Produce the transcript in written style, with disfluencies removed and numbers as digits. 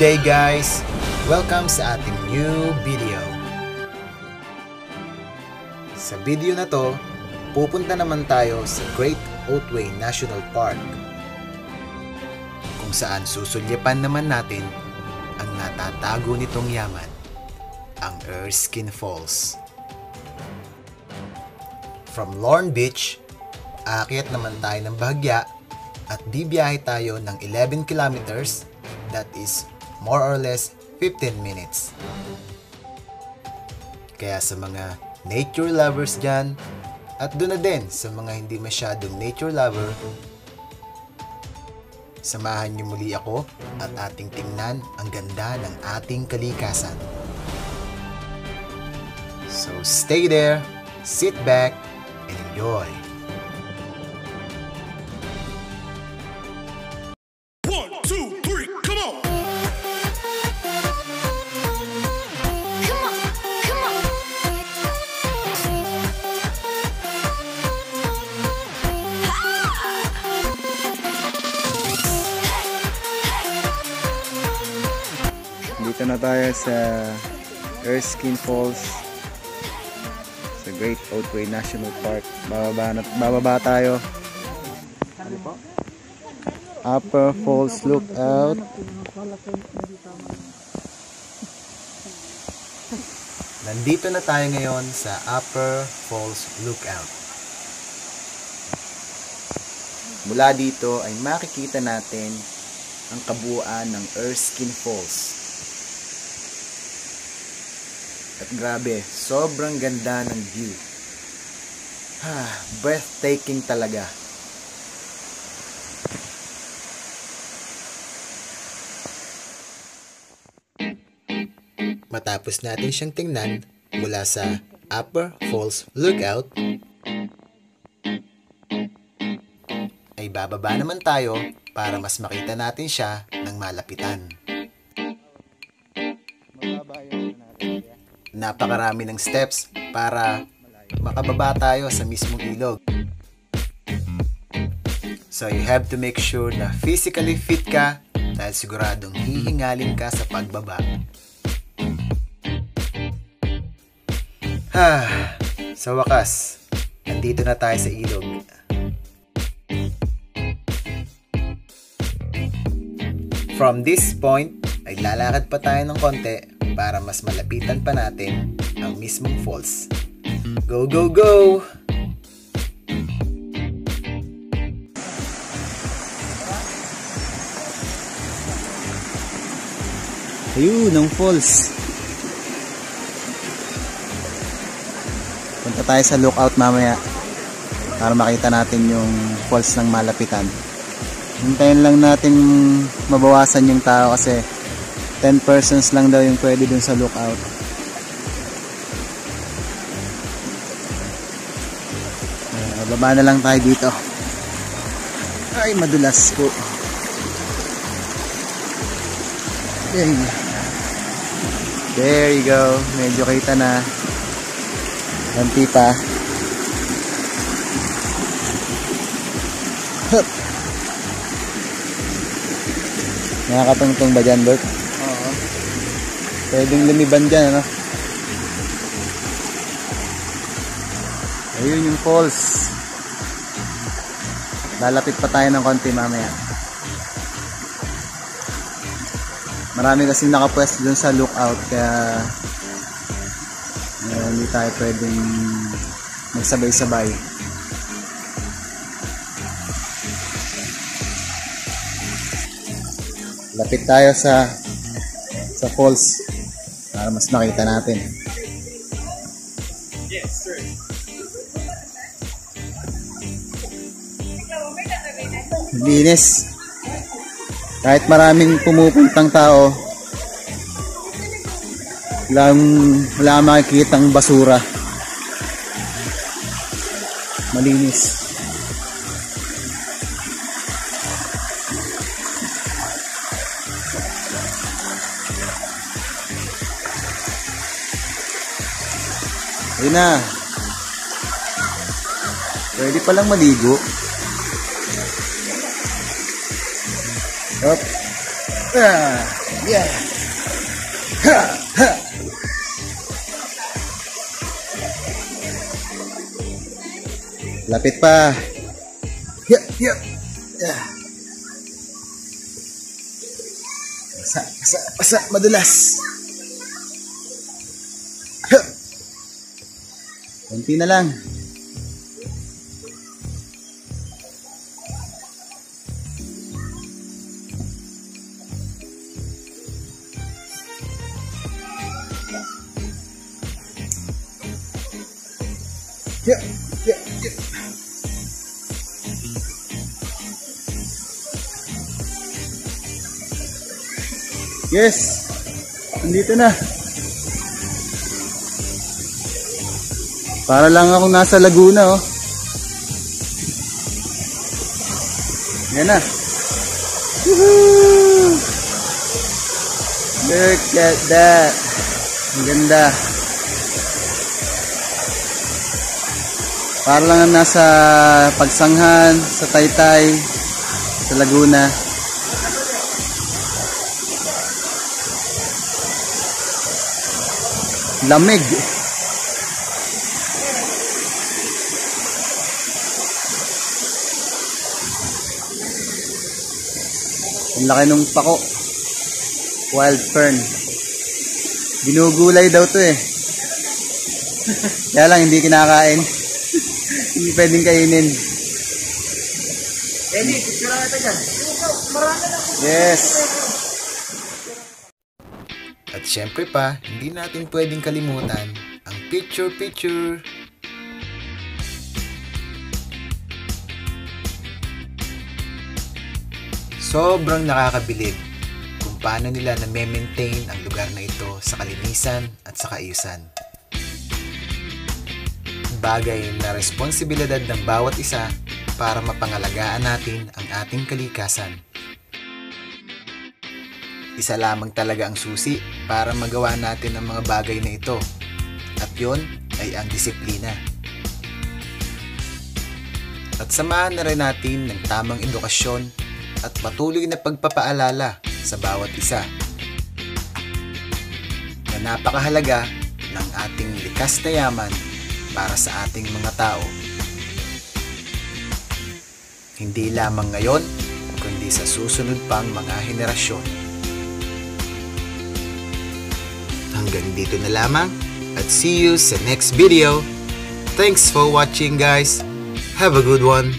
day guys! Welcome sa ating new video. Sa video na to, pupunta naman tayo sa Great Otway National Park, kung saan susulyapan naman natin ang natatago nitong yaman, ang Erskine Falls. From Lorne Beach, aakyat naman tayo ng bahagya at bibiyahe tayo ng 11 kilometers, that is more or less 15 minutes. Kaya sa mga nature lovers dyan, at doon na din sa mga hindi masyadong nature lover, samahan niyo muli ako at ating tingnan ang ganda ng ating kalikasan. So stay there, sit back, and enjoy. Dito na tayo sa Erskine Falls sa Great Otway National Park. Bababa tayo. Upper Falls Lookout. Nandito na tayo ngayon sa Upper Falls Lookout. Mula dito ay makikita natin ang kabuuan ng Erskine Falls. At grabe, sobrang ganda ng view. Breathtaking talaga. Matapos natin siyang tingnan mula sa Upper Falls Lookout, ay bababa naman tayo para mas makita natin siya ng malapitan. Napakarami ng steps para makababa tayo sa mismong ilog. So you have to make sure na physically fit ka dahil siguradong hihingalin ka sa pagbaba. Sa wakas, nandito na tayo sa ilog. From this point, ay lalakad pa tayo ng konti para mas malapitan pa natin ang mismong falls. Go, go, go! Ayun, ang falls. Punta tayo sa lookout mamaya para makita natin yung falls ng malapitan. Hintayin lang natin mabawasan yung tao kasi 10 persons lang daw yung pwede dun sa lookout. Baba na lang tayo dito. Ay, madulas po. There you go. Medyo kita na. Ganti pa. Nakakatungtong ba dyan, Bert? Oo. Pwedeng lumiban dyan, ano? Ayun yung falls. Lalapit pa tayo ng konti mamaya. Marami kasing nakapwesto dun sa lookout kaya hindi tayo pwedeng magsabay-sabay. Lapit tayo sa falls para mas makita natin. Yes, sir. Linis. Kahit maraming pumupuntang tao, wala makikitang basura. Malinis. Ayun na. Pwede palang maligo. Up. Yeah. Ha, ha. Lapit pa. Yeah. Yeah. Basa, madulas. Kunti na lang. Yeah. Yes, nandito na. Para lang akong nasa Laguna, oh. Yan na. Woohoo! Look at that. Ang ganda. Para lang nasa Pagsanghan, sa Taytay, sa Laguna. Lamig. Ang laki nung pako. Wild fern. Binugulay daw to eh. Kaya lang hindi kinakain. Hindi pwedeng kainin. Yes. At syempre pa, hindi natin pwedeng kalimutan ang picture. Sobrang nakakabilib kung paano nila na-maintain ang lugar na ito sa kalinisan at sa kaayusan. Bagay na responsibilidad ng bawat isa para mapangalagaan natin ang ating kalikasan. Isa lamang talaga ang susi para magawa natin ang mga bagay na ito, at yon ay ang disiplina. At samahan na rin natin ng tamang edukasyon at patuloy na pagpapaalala sa bawat isa na napakahalaga ng ating likas na yaman para sa ating mga tao. Hindi lamang ngayon, kundi sa susunod pang mga henerasyon. Hanggang dito na lamang at see you sa next video. Thanks for watching, guys. Have a good one.